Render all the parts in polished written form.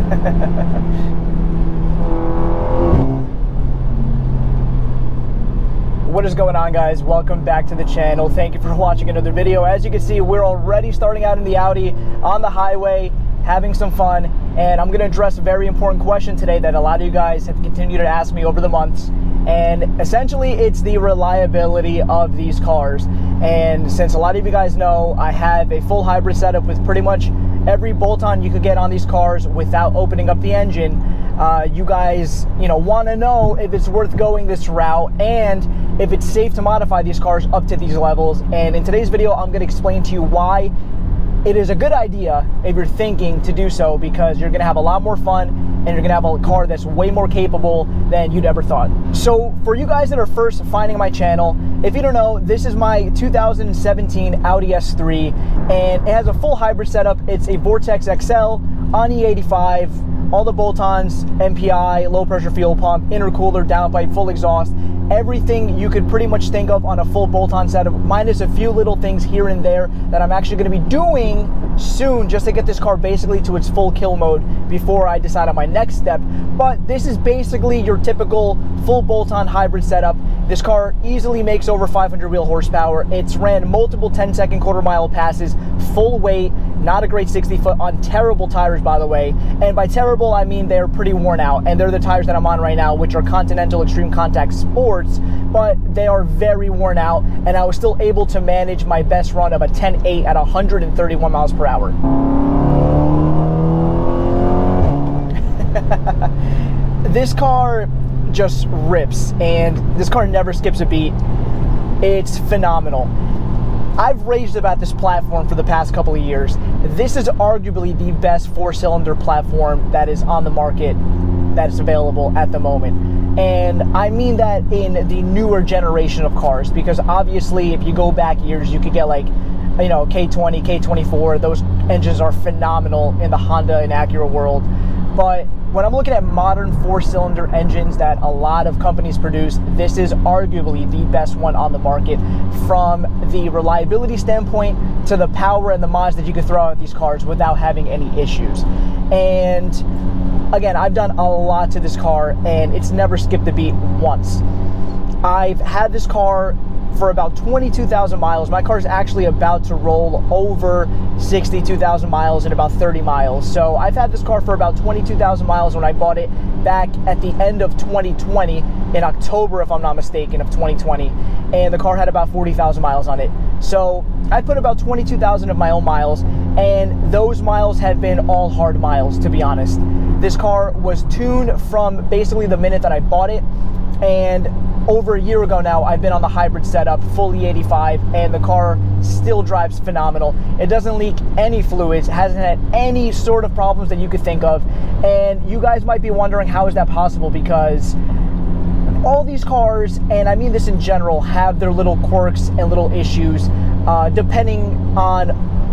What is going on, guys? Welcome back to the channel. Thank you for watching another video. As you can see, we're already starting out in the Audi on the highway, having some fun, and I'm going to address a very important question today that a lot of you guys have continued to ask me over the months, and essentially it's the reliability of these cars. And since a lot of you guys know, I have a full hybrid setup with pretty much every bolt-on you could get on these cars without opening up the engine. You guys, want to know if it's worth going this route and if it's safe to modify these cars up to these levels. And in today's video, I'm going to explain to you why it is a good idea if you're thinking to do so, because you're going to have a lot more fun and you're going to have a car that's way more capable than you'd ever thought. So for you guys that are first finding my channel, if you don't know, this is my 2017 Audi S3, and it has a full hybrid setup. It's a Vortex XL on E85, all the bolt-ons, MPI, low pressure fuel pump, intercooler, downpipe, full exhaust, everything you could pretty much think of on a full bolt-on setup, minus a few little things here and there that I'm actually going to be doing soon just to get this car basically to its full kill mode before I decide on my next step. But this is basically your typical full bolt-on hybrid setup. This car easily makes over 500 wheel horsepower. It's ran multiple 10-second quarter-mile passes, full weight, not a great 60-foot on terrible tires, by the way. And by terrible, I mean they're pretty worn out, and they're the tires that I'm on right now, which are Continental Extreme Contact Sports, but they are very worn out, and I was still able to manage my best run of a 10.8 at 131 miles per hour. This car just rips, and this car never skips a beat. It's phenomenal. I've raged about this platform for the past couple of years. This is arguably the best four-cylinder platform that is on the market, that is available at the moment. And I mean that in the newer generation of cars, because obviously if you go back years, you could get like, K20, K24, those engines are phenomenal in the Honda and Acura world. But when I'm looking at modern four-cylinder engines that a lot of companies produce, this is arguably the best one on the market, from the reliability standpoint to the power and the mods that you can throw at these cars without having any issues. And again, I've done a lot to this car, and it's never skipped a beat once. I've had this car for about 22,000 miles. My car is actually about to roll over 62,000 miles in about 30 miles. So I've had this car for about 22,000 miles when I bought it back at the end of 2020, in October, if I'm not mistaken, of 2020. And the car had about 40,000 miles on it. So I put about 22,000 of my own miles, and those miles have been all hard miles, to be honest. This car was tuned from basically the minute that I bought it, and over a year ago now, I've been on the hybrid setup, full E85, and the car still drives phenomenal. It doesn't leak any fluids, hasn't had any sort of problems that you could think of. And you guys might be wondering, how is that possible? Because all these cars, and I mean this in general, have their little quirks and little issues depending on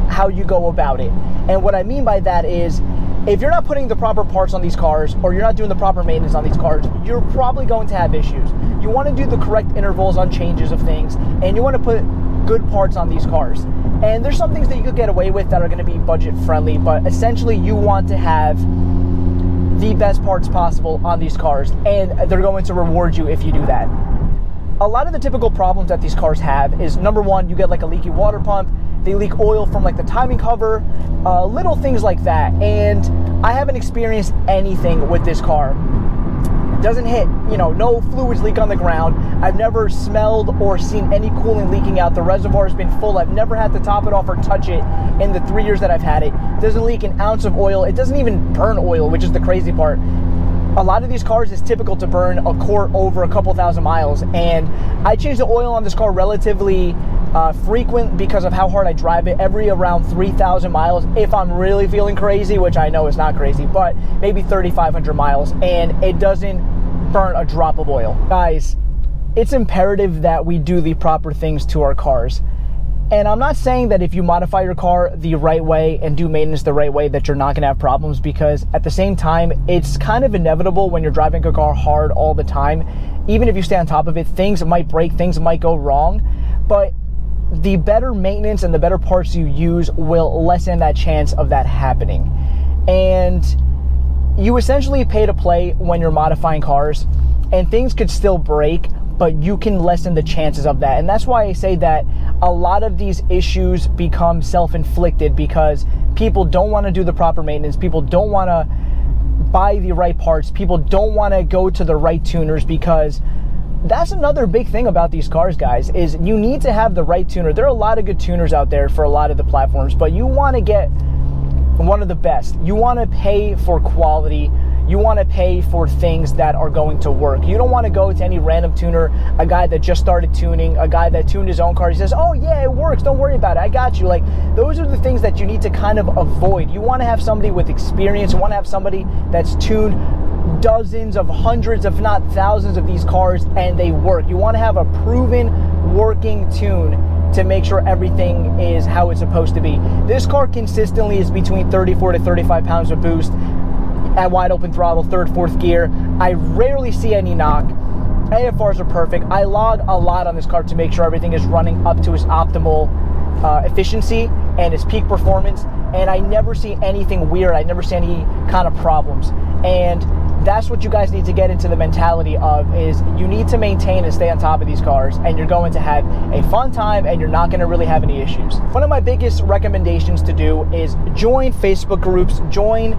how you go about it. And what I mean by that is, if you're not putting the proper parts on these cars, or you're not doing the proper maintenance on these cars, you're probably going to have issues. You want to do the correct intervals on changes of things, and you want to put good parts on these cars. And there's some things that you could get away with that are going to be budget friendly, but essentially you want to have the best parts possible on these cars, and they're going to reward you if you do that. A lot of the typical problems that these cars have is, number one, you get like a leaky water pump. They leak oil from like the timing cover, little things like that. And I haven't experienced anything with this car. It doesn't hit, no fluids leak on the ground. I've never smelled or seen any coolant leaking out. The reservoir has been full. I've never had to top it off or touch it in the 3 years that I've had it. It doesn't leak an ounce of oil. It doesn't even burn oil, which is the crazy part. A lot of these cars, it's typical to burn a quart over a couple thousand miles, and I change the oil on this car relatively frequent because of how hard I drive it, every around 3,000 miles if I'm really feeling crazy, which I know is not crazy, but maybe 3,500 miles, and it doesn't burn a drop of oil. Guys, it's imperative that we do the proper things to our cars. And I'm not saying that if you modify your car the right way and do maintenance the right way that you're not going to have problems, because at the same time, it's kind of inevitable when you're driving a car hard all the time. Even if you stay on top of it, things might break, things might go wrong, but the better maintenance and the better parts you use will lessen that chance of that happening. And you essentially pay to play when you're modifying cars, and things could still break, but you can lessen the chances of that. And that's why I say that a lot of these issues become self-inflicted, because people don't want to do the proper maintenance, people don't want to buy the right parts, people don't want to go to the right tuners, because that's another big thing about these cars, guys, is you need to have the right tuner. There are a lot of good tuners out there for a lot of the platforms, but you want to get one of the best. You want to pay for quality. You want to pay for things that are going to work. You don't want to go to any random tuner, a guy that just started tuning, a guy that tuned his own car. He says, oh yeah, it works, don't worry about it, I got you. Like, those are the things that you need to kind of avoid. You want to have somebody with experience. You want to have somebody that's tuned dozens of hundreds, if not thousands of these cars, and they work. You want to have a proven working tune to make sure everything is how it's supposed to be. This car consistently is between 34 to 35 pounds of boost at wide open throttle, third, fourth gear. I rarely see any knock. AFRs are perfect. I log a lot on this car to make sure everything is running up to its optimal efficiency and its peak performance, and I never see anything weird. I never see any kind of problems. And that's what you guys need to get into the mentality of, is you need to maintain and stay on top of these cars, and you're going to have a fun time, and you're not going to really have any issues. One of my biggest recommendations to do is join Facebook groups, join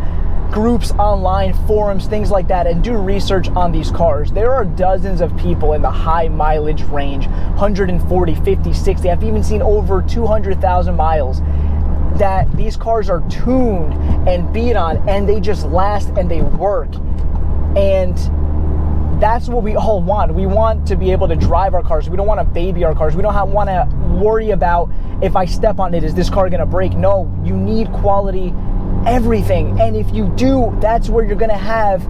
groups online, forums, things like that, and do research on these cars. There are dozens of people in the high mileage range, 140, 50, 60. I've even seen over 200,000 miles, that these cars are tuned and beat on, and they just last and they work. And that's what we all want. We want to be able to drive our cars. We don't want to baby our cars. We don't want to worry about, if I step on it, is this car going to break? No, you need quality everything. And if you do, that's where you're going to have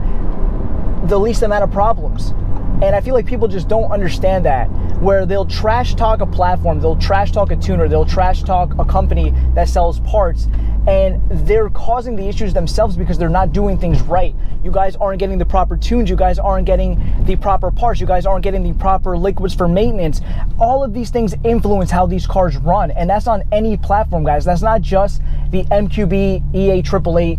the least amount of problems. And I feel like people just don't understand that, where they'll trash talk a platform, they'll trash talk a tuner, they'll trash talk a company that sells parts, and they're causing the issues themselves because they're not doing things right. You guys aren't getting the proper tunes, you guys aren't getting the proper parts, you guys aren't getting the proper liquids for maintenance. All of these things influence how these cars run, and that's on any platform, guys. That's not just the MQB EA888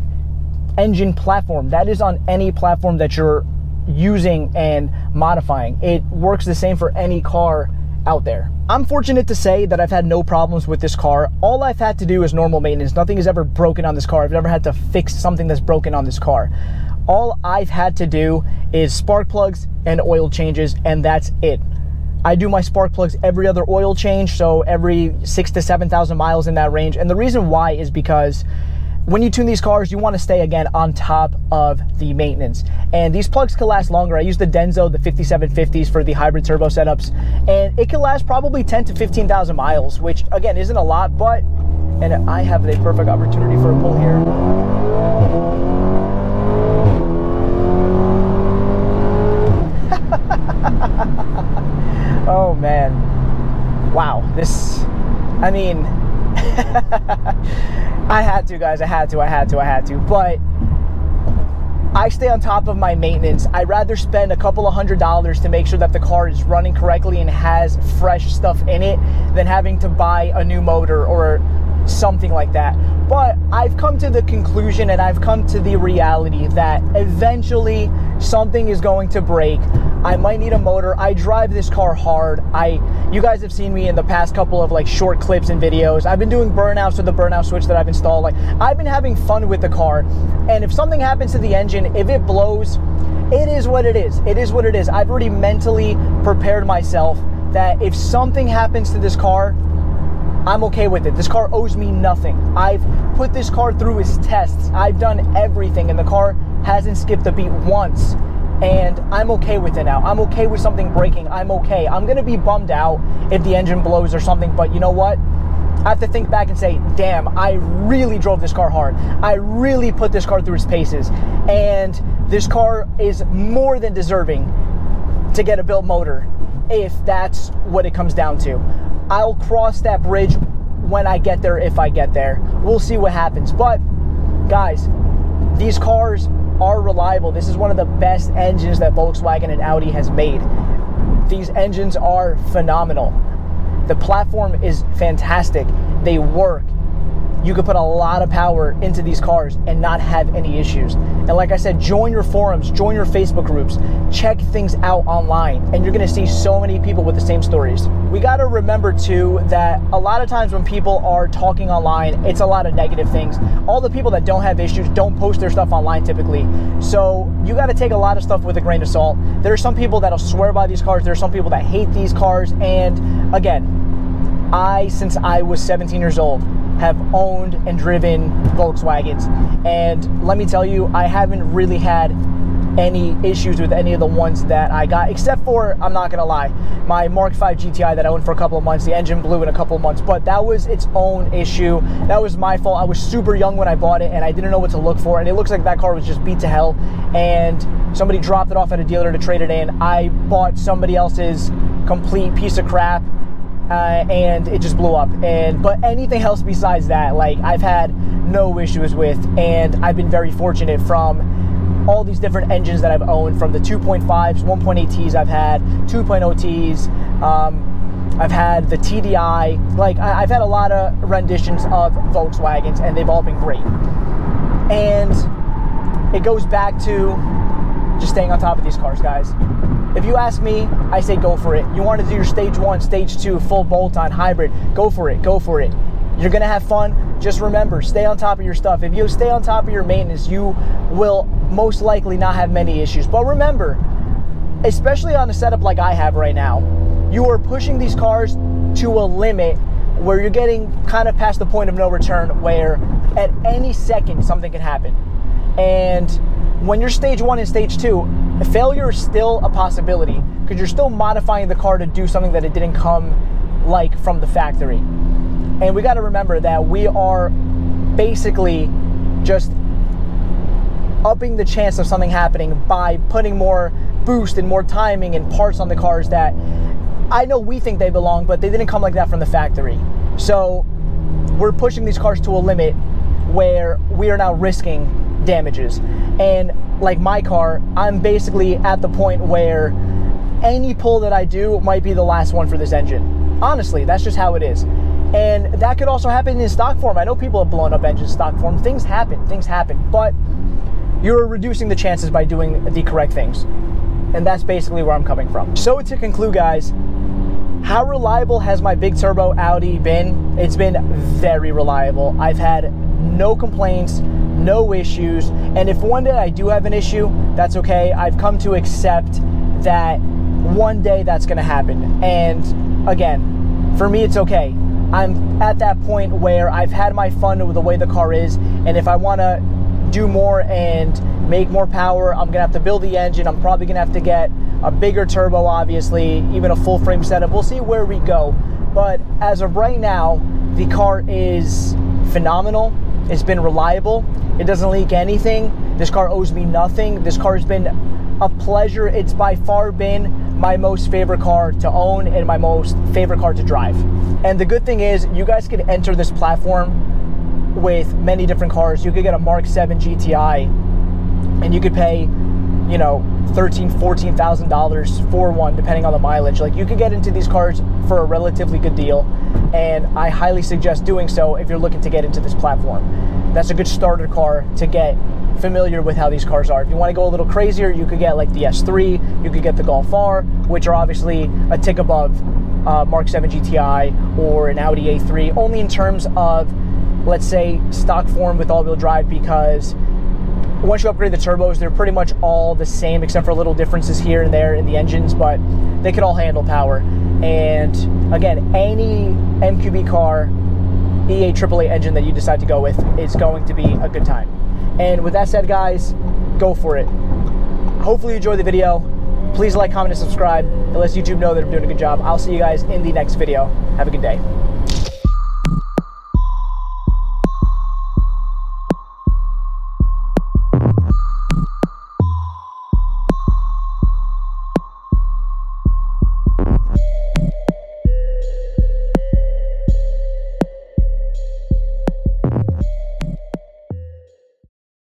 engine platform. That is on any platform that you're using and modifying. It works the same for any car out there. I'm fortunate to say that I've had no problems with this car. All I've had to do is normal maintenance. Nothing has ever broken on this car. I've never had to fix something that's broken on this car. All I've had to do is spark plugs and oil changes, and that's it. I do my spark plugs every other oil change, so every 6,000 to 7,000 miles in that range. And the reason why is because when you tune these cars, you want to stay, again, on top of the maintenance. And these plugs can last longer. I use the Denso, the 5750s for the hybrid turbo setups, and it can last probably 10 to 15,000 miles, which, again, isn't a lot, but, and I have the perfect opportunity for a pull here. Oh, man. Wow. This, I mean, I had to, guys. I had to. But I stay on top of my maintenance. I'd rather spend a couple of $100s to make sure that the car is running correctly and has fresh stuff in it than having to buy a new motor or something like that. But I've come to the conclusion, and I've come to the reality that eventually something is going to break. I might need a motor. I drive this car hard. You guys have seen me in the past couple of like short clips and videos. I've been doing burnouts with the burnout switch that I've installed. Like, I've been having fun with the car. And if something happens to the engine, if it blows, it is what it is. It is what it is. I've already mentally prepared myself that if something happens to this car, I'm okay with it. This car owes me nothing. I've put this car through its tests. I've done everything, and the car hasn't skipped a beat once. And I'm okay with it now. I'm okay with something breaking. I'm okay. I'm gonna be bummed out if the engine blows or something, but you know what? I have to think back and say, damn, I really drove this car hard. I really put this car through its paces. And this car is more than deserving to get a built motor, if that's what it comes down to. I'll cross that bridge when I get there, if I get there. We'll see what happens. But guys, these cars are reliable. This is one of the best engines that Volkswagen and Audi has made. These engines are phenomenal. The platform is fantastic. They work. you could put a lot of power into these cars and not have any issues. And like I said, join your forums, join your Facebook groups, check things out online, and you're gonna see so many people with the same stories. We gotta remember too that a lot of times when people are talking online, it's a lot of negative things. All the people that don't have issues don't post their stuff online typically. So you gotta take a lot of stuff with a grain of salt. There are some people that'll swear by these cars, there are some people that hate these cars, and again, since I was 17 years old, have owned and driven Volkswagens, and let me tell you, I haven't really had any issues with any of the ones that I got, except for, I'm not gonna lie, my Mark 5 GTI that I owned for a couple of months. The engine blew in a couple of months, but that was its own issue. That was my fault. I was super young when I bought it, and I didn't know what to look for, and it looks like that car was just beat to hell, and somebody dropped it off at a dealer to trade it in. I bought somebody else's complete piece of crap, and it just blew up. But anything else besides that, like, I've had no issues with, and I've been very fortunate from all these different engines that I've owned, from the 2.5s, 1.8Ts I've had, 2.0Ts, I've had the TDI, like I've had a lot of renditions of Volkswagens, and they've all been great. And it goes back to just staying on top of these cars, guys. If you ask me, I say go for it. You want to do your stage 1, stage 2, full bolt-on hybrid, go for it, go for it. You're gonna have fun. Just remember, stay on top of your stuff. If you stay on top of your maintenance, you will most likely not have many issues. But remember, especially on a setup like I have right now, you are pushing these cars to a limit where you're getting kind of past the point of no return, where at any second something can happen. And when you're stage 1 and stage 2, failure is still a possibility, because you're still modifying the car to do something that it didn't come like from the factory. And we got to remember that we are basically just upping the chance of something happening by putting more boost and more timing and parts on the cars that I know we think they belong, but they didn't come like that from the factory. So we're pushing these cars to a limit where we are now risking damages. And like my car, I'm basically at the point where any pull that I do might be the last one for this engine. Honestly, that's just how it is. And that could also happen in stock form. I know people have blown up engines in stock form. Things happen, but you're reducing the chances by doing the correct things. And that's basically where I'm coming from. So to conclude, guys, how reliable has my big turbo Audi been? It's been very reliable. I've had no complaints, no issues, and if one day I do have an issue, that's okay. I've come to accept that one day that's gonna happen. And again, for me, it's okay. I'm at that point where I've had my fun with the way the car is, and if I wanna do more and make more power, I'm gonna have to build the engine. I'm probably gonna have to get a bigger turbo, obviously, even a full frame setup. We'll see where we go. But as of right now, the car is phenomenal. It's been reliable. It doesn't leak anything. This car owes me nothing. This car has been a pleasure. It's by far been my most favorite car to own and my most favorite car to drive. And the good thing is, you guys could enter this platform with many different cars. You could get a Mark 7 GTI and you could pay, you know, $13,000, $14,000 for one, depending on the mileage. Like, you could get into these cars for a relatively good deal, and I highly suggest doing so if you're looking to get into this platform. That's a good starter car to get familiar with how these cars are. If you want to go a little crazier, you could get like the S3, you could get the Golf R, which are obviously a tick above Mark 7 GTI or an Audi A3, only in terms of, let's say, stock form with all-wheel drive, because once you upgrade the turbos, they're pretty much all the same, except for little differences here and there in the engines, but they can all handle power. And again, any MQB car, E8 AAA engine that you decide to go with, is going to be a good time. And with that said, guys, go for it. Hopefully you enjoyed the video. Please like, comment, and subscribe. It lets YouTube know that I'm doing a good job. I'll see you guys in the next video. Have a good day.